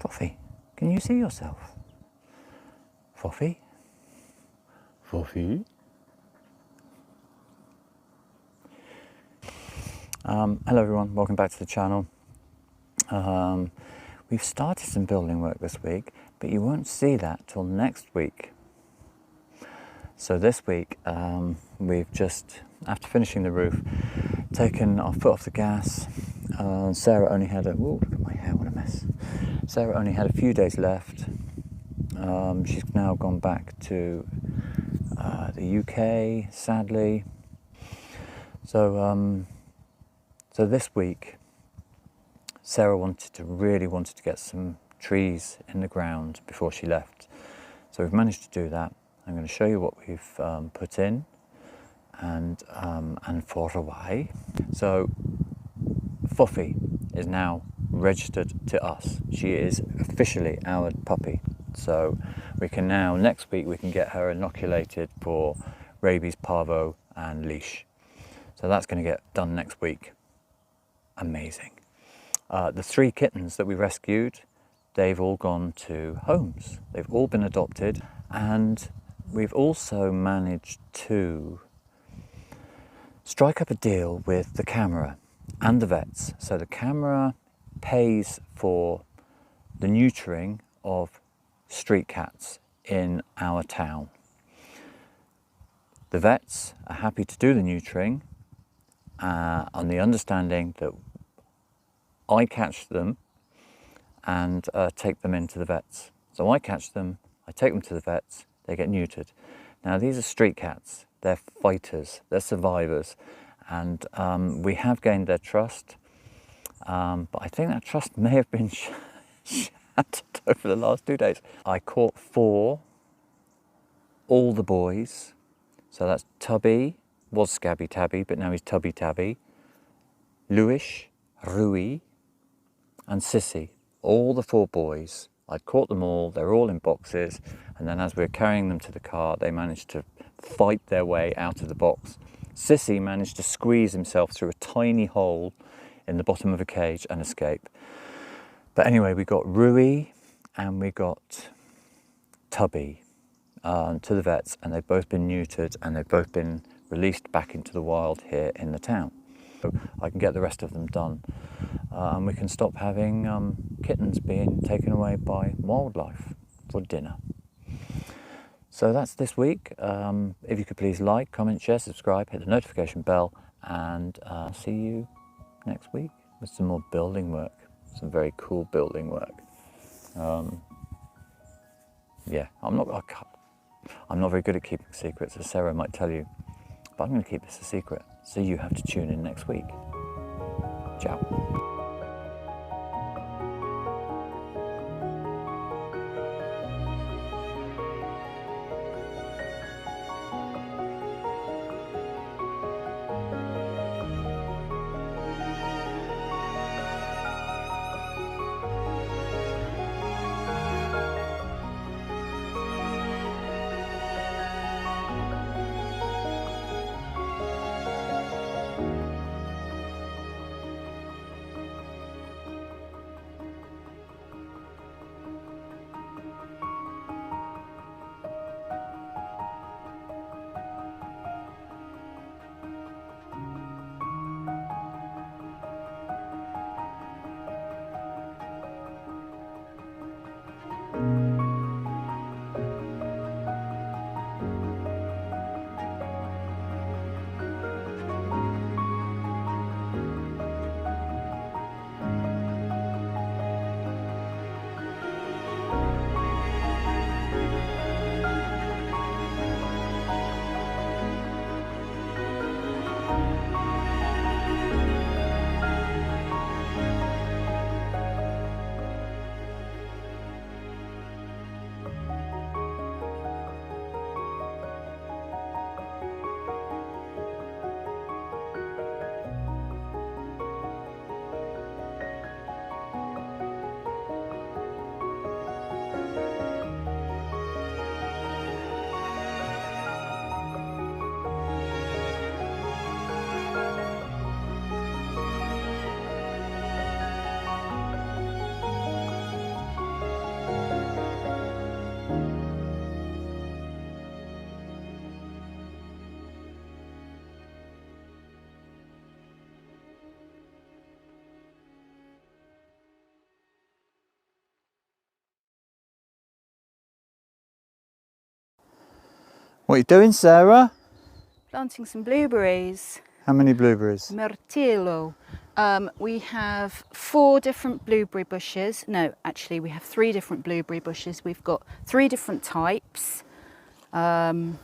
Fluffy, can you see yourself? Fluffy? Fluffy? Hello everyone, welcome back to the channel. We've started some building work this week, but you won't see that till next week. So this week, we've just, after finishing the roof, taken our foot off the gas. Sarah only had look at my hair, what a mess. Sarah only had a few days left. She's now gone back to the UK, sadly. So this week, Sarah really wanted to get some trees in the ground before she left. So we've managed to do that. I'm going to show you what we've put in and for why. So Fluffy is now registered to us. She is officially our puppy. So we can now, next week, we can get her inoculated for rabies, parvo and leash. So that's going to get done next week. Amazing. The 3 kittens that we rescued, they've all gone to homes. They've all been adopted, and we've also managed to strike up a deal with the camera and the vets. So the camera pays for the neutering of street cats in our town. The vets are happy to do the neutering on the understanding that I catch them and take them into the vets. So I catch them, I take them to the vets, they get neutered. Now these are street cats, they're fighters, they're survivors, and we have gained their trust, but I think that trust may have been shattered over the last 2 days. I caught 4, all the boys, so that's Tubby, was Scabby Tabby, but now he's Tubby Tabby, Luish, Rui, and Sissy, all the 4 boys. I'd caught them all, they're all in boxes, and then as we were carrying them to the car, they managed to fight their way out of the box. Sissy managed to squeeze himself through a tiny hole in the bottom of a cage and escape. But anyway, we got Rui and we got Tubby to the vets, and they've both been neutered and they've both been released back into the wild here in the town. So I can get the rest of them done. And we can stop having kittens being taken away by wildlife for dinner. So that's this week. If you could please like, comment, share, subscribe, hit the notification bell, and see you next week with some more building work, some very cool building work. Yeah, I'm not very good at keeping secrets, as Sarah might tell you, but I'm going to keep this a secret, so you have to tune in next week. Ciao. What are you doing, Sarah? Planting some blueberries. How many blueberries? Mirtillo. We have 4 different blueberry bushes. No, actually we have 3 different blueberry bushes. We've got 3 different types. So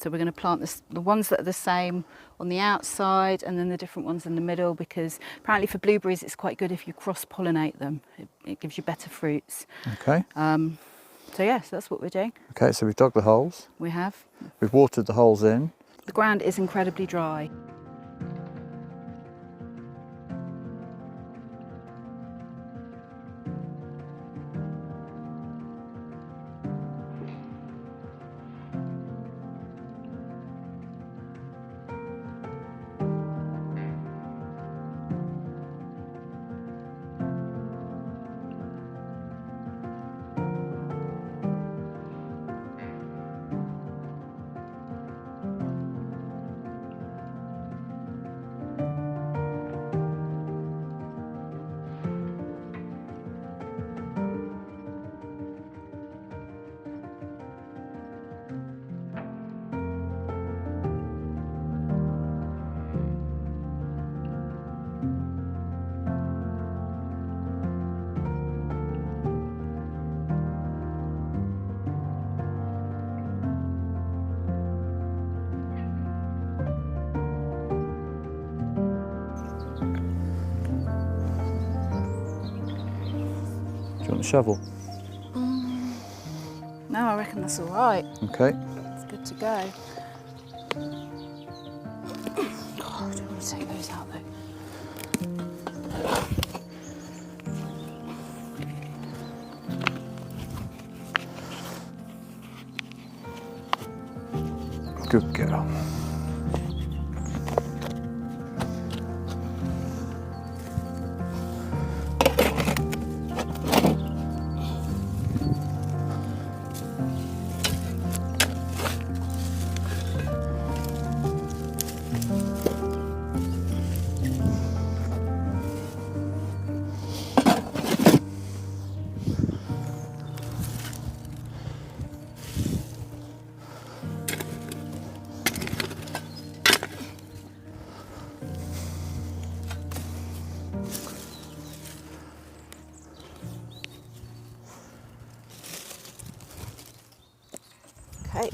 we're going to plant the ones that are the same on the outside and then the different ones in the middle, because apparently for blueberries it's quite good if you cross-pollinate them. It gives you better fruits. Okay. So yes, that's what we're doing. Okay, so we've dug the holes. We have. We've watered the holes in. The ground is incredibly dry. Do you want the shovel? No, I reckon that's all right. Okay. It's good to go. God, I don't want to take those out though. Good girl. Okay.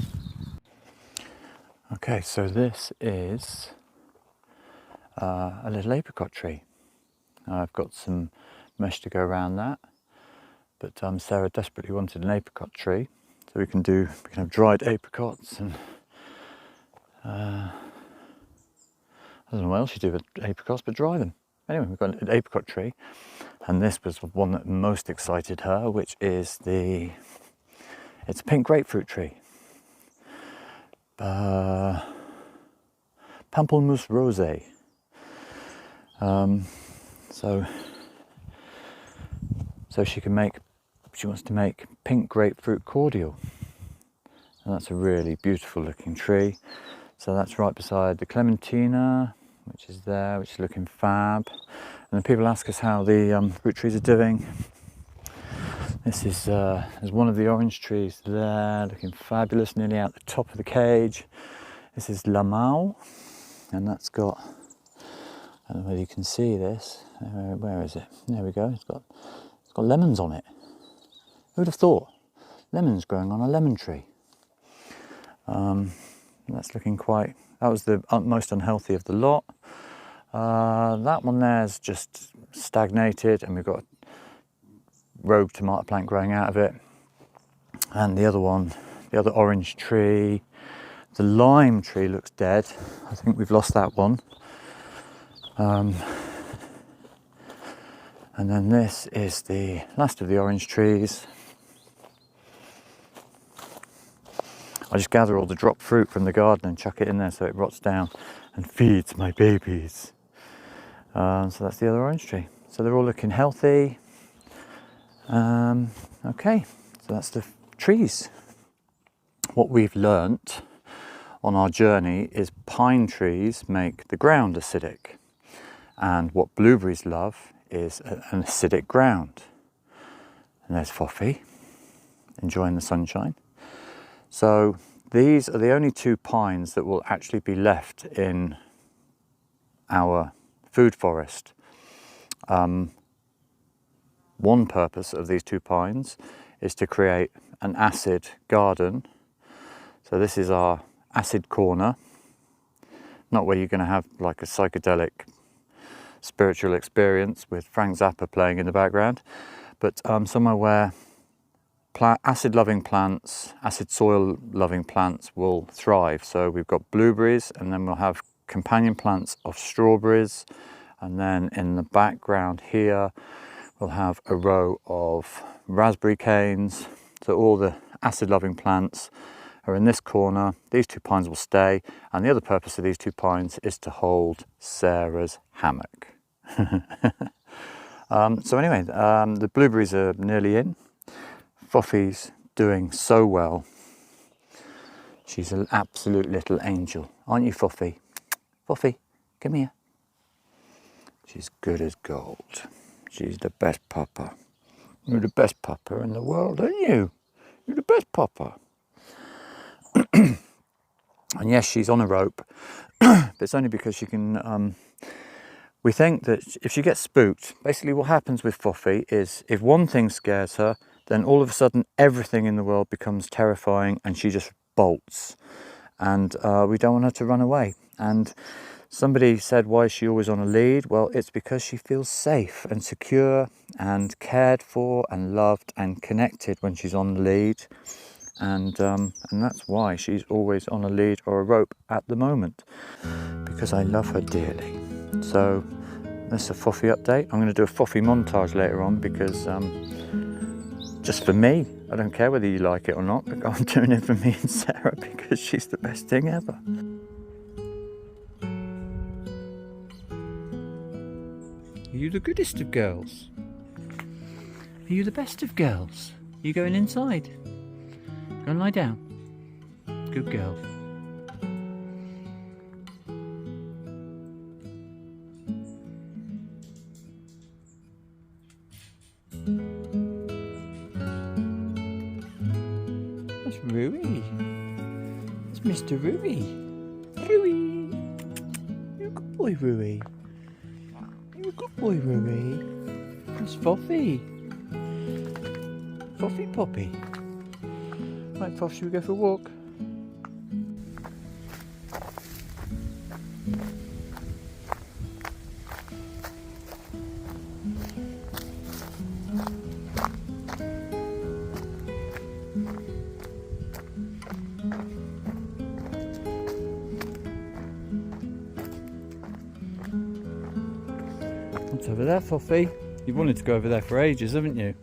Okay, so this is a little apricot tree. I've got some mesh to go around that, but Sarah desperately wanted an apricot tree, so we can have dried apricots, and I don't know what else you do with apricots but dry them. Anyway, we've got an apricot tree, and this was one that most excited her, which is it's a pink grapefruit tree. Pamplemousse rosé. So she wants to make pink grapefruit cordial, and that's a really beautiful looking tree. So that's right beside the clementina, which is there, which is looking fab. And then people ask us how the fruit trees are doing. This is there's one of the orange trees there, looking fabulous, nearly out the top of the cage. This is Lamau, and that's got, I don't know whether you can see this. Where is it? There we go. It's got lemons on it. Who would have thought? Lemons growing on a lemon tree. That's looking quite. That was the most unhealthy of the lot. That one there's just stagnated, and we've got rogue tomato plant growing out of it. And the other one, the other orange tree, the lime tree looks dead. I think we've lost that one. And then this is the last of the orange trees. I just gather all the dropped fruit from the garden and chuck it in there so it rots down and feeds my babies. So that's the other orange tree. So they're all looking healthy. Okay, so that's the trees. What we've learnt on our journey is pine trees make the ground acidic, and what blueberries love is an acidic ground. And there's Foffy enjoying the sunshine. So these are the only 2 pines that will actually be left in our food forest. One purpose of these 2 pines is to create an acid garden. So this is our acid corner, not where you're going to have like a psychedelic spiritual experience with Frank Zappa playing in the background, but somewhere where acid loving plants, acid soil loving plants will thrive. So we've got blueberries, and then we'll have companion plants of strawberries, and then in the background here we'll have a row of raspberry canes. So all the acid loving plants are in this corner. These 2 pines will stay, and the other purpose of these 2 pines is to hold Sarah's hammock. So anyway, the blueberries are nearly in. Foffy's doing so well. She's an absolute little angel, aren't you, Foffy? Foffy, come here. She's good as gold. She's the best papa. You're the best papa in the world, aren't you? You're the best papa. And yes, she's on a rope, but it's only because she can... we think that if she gets spooked, basically what happens with Foffy is if one thing scares her, then all of a sudden everything in the world becomes terrifying and she just bolts. And we don't want her to run away. And somebody said, why is she always on a lead? Well, it's because she feels safe and secure and cared for and loved and connected when she's on the lead. And that's why she's always on a lead or a rope at the moment, because I love her dearly. So that's a Foffy update. I'm going to do a Foffy montage later on because just for me, I don't care whether you like it or not, but I'm doing it for me and Sarah because she's the best thing ever. Are you the goodest of girls? Are you the best of girls? Are you going inside? Go and lie down. Good girl. That's Rui. That's Mr. Rui. Rui. You're a good boy, Rui. You're a good boy, Rui. That's Foffy. Foffy Poppy. Right, Foff, should we go for a walk? What's over there, Foffy? You've wanted to go over there for ages, haven't you?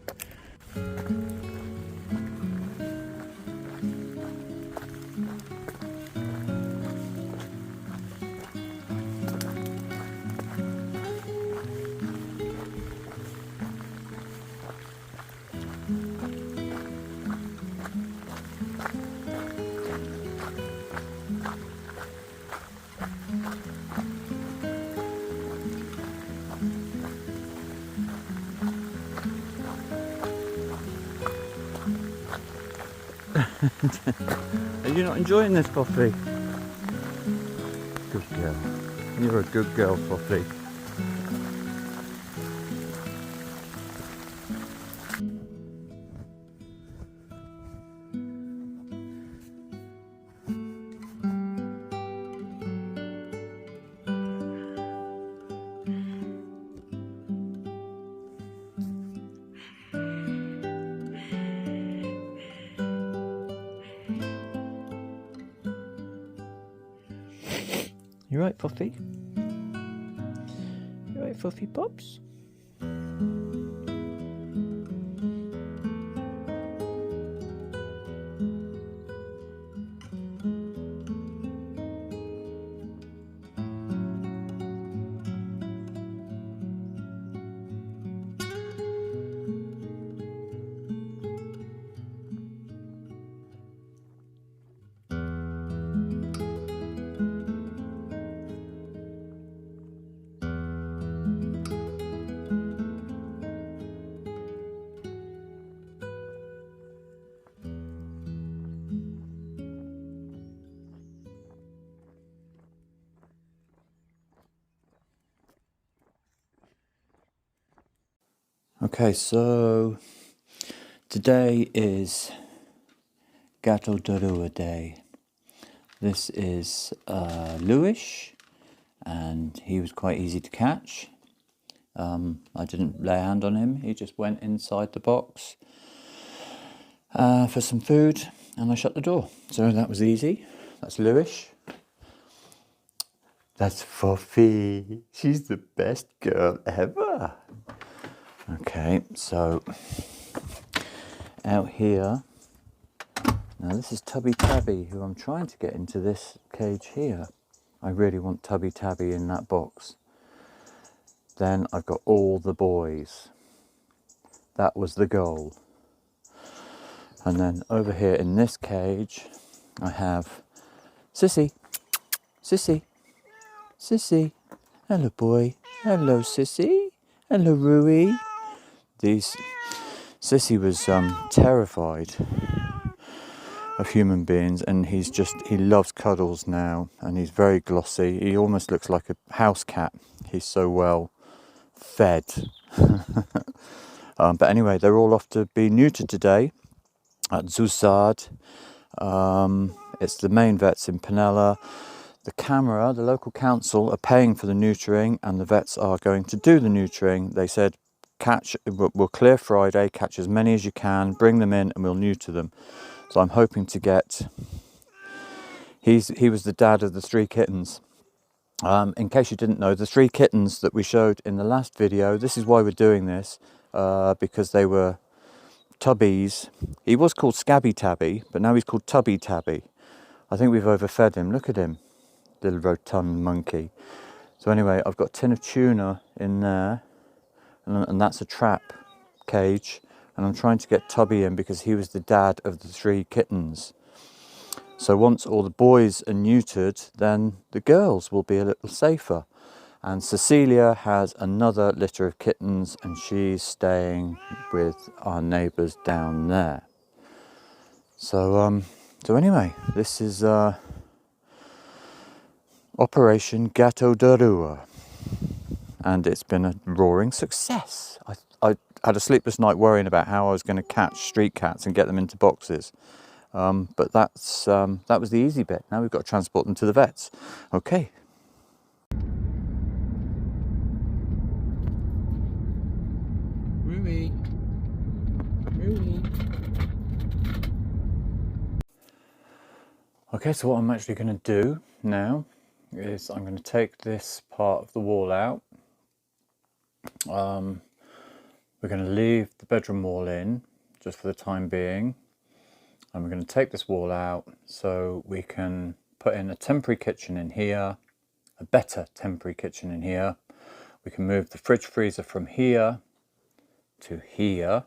Are you not enjoying this, Foffy? Good girl. You're a good girl, Foffy. You right, Foffy? You right, Foffy Pops? Okay, so today is Gato Darua Day. This is Lewis, and he was quite easy to catch. I didn't lay a hand on him, he just went inside the box for some food, and I shut the door. So that was easy. That's Lewis. That's Fofi. She's the best girl ever. Okay, so out here, now this is Tubby Tabby, who I'm trying to get into this cage here. I really want Tubby Tabby in that box. Then I've got all the boys. That was the goal. And then over here in this cage, I have Sissy. Sissy. Sissy. Hello, boy. Hello, Sissy. Hello, Rui. Sissy was terrified of human beings, and he loves cuddles now, and he's very glossy. He almost looks like a house cat. He's so well fed. But anyway, they're all off to be neutered today at Zusad. It's the main vets in Penella. The local council are paying for the neutering, and the vets are going to do the neutering. They said, we'll clear Friday, catch as many as you can, bring them in, and we'll neuter them. So I'm hoping to get... He was the dad of the 3 kittens. In case you didn't know, the 3 kittens that we showed in the last video, this is why we're doing this, because they were tubbies. He was called Scabby Tabby, but now he's called Tubby Tabby. I think we've overfed him. Look at him, little rotund monkey. So anyway, I've got a tin of tuna in there, and that's a trap cage, and I'm trying to get Tubby in because he was the dad of the 3 kittens. So once all the boys are neutered, then the girls will be a little safer. And Cecilia has another litter of kittens, and she's staying with our neighbours down there. So anyway, this is Operation Gato Darua, and it's been a roaring success. I had a sleepless night worrying about how I was going to catch street cats and get them into boxes. But that was the easy bit. Now we've got to transport them to the vets. Okay. Rui. Rui. Okay, so what I'm actually going to do now is I'm going to take this part of the wall out. We're going to leave the bedroom wall in just for the time being. And we're going to take this wall out so we can put in a temporary kitchen in here, a better temporary kitchen in here. We can move the fridge freezer from here to here,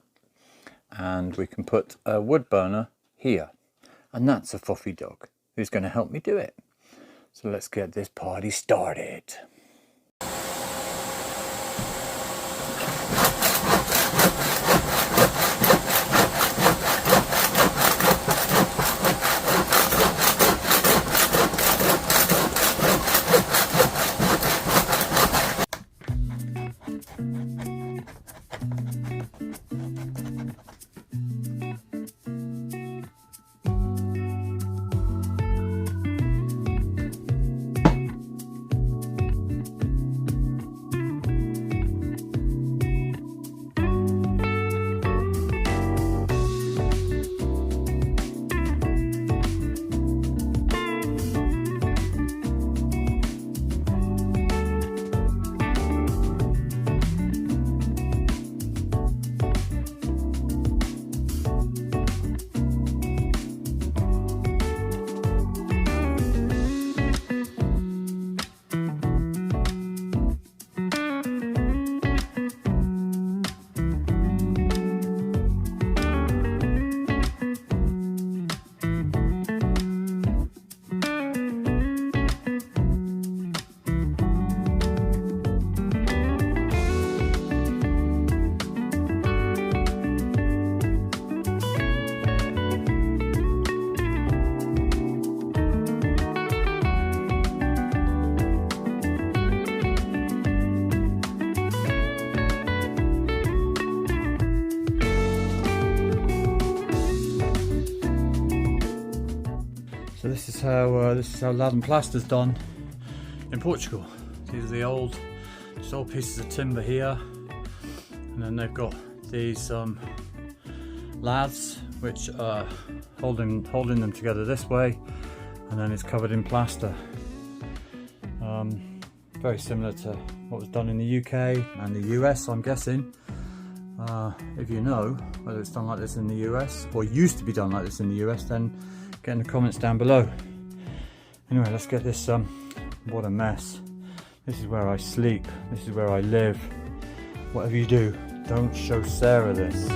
and we can put a wood burner here. And that's a Fluffy dog who's going to help me do it. So let's get this party started. this is how lad and plaster's done in Portugal. These are the old pieces of timber here, and then they've got these laths which are holding them together this way, and then it's covered in plaster. Very similar to what was done in the UK and the US, I'm guessing. If you know whether it's done like this in the US or used to be done like this in the US, then get in the comments down below. Anyway, let's get this. What a mess. This is where I sleep, this is where I live. Whatever you do, don't show Sarah this.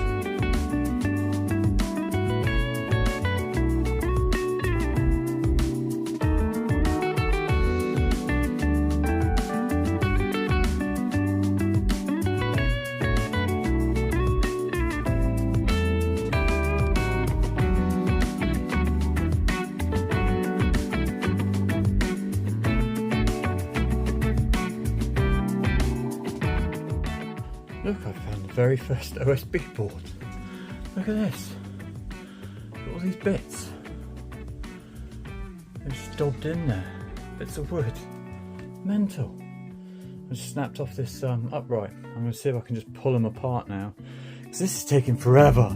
Look, I found the very first OSB board. Look at this. Look at all these bits. They're just daubed in there. Bits of wood. Mental. I just snapped off this upright. I'm going to see if I can just pull them apart now, because this is taking forever.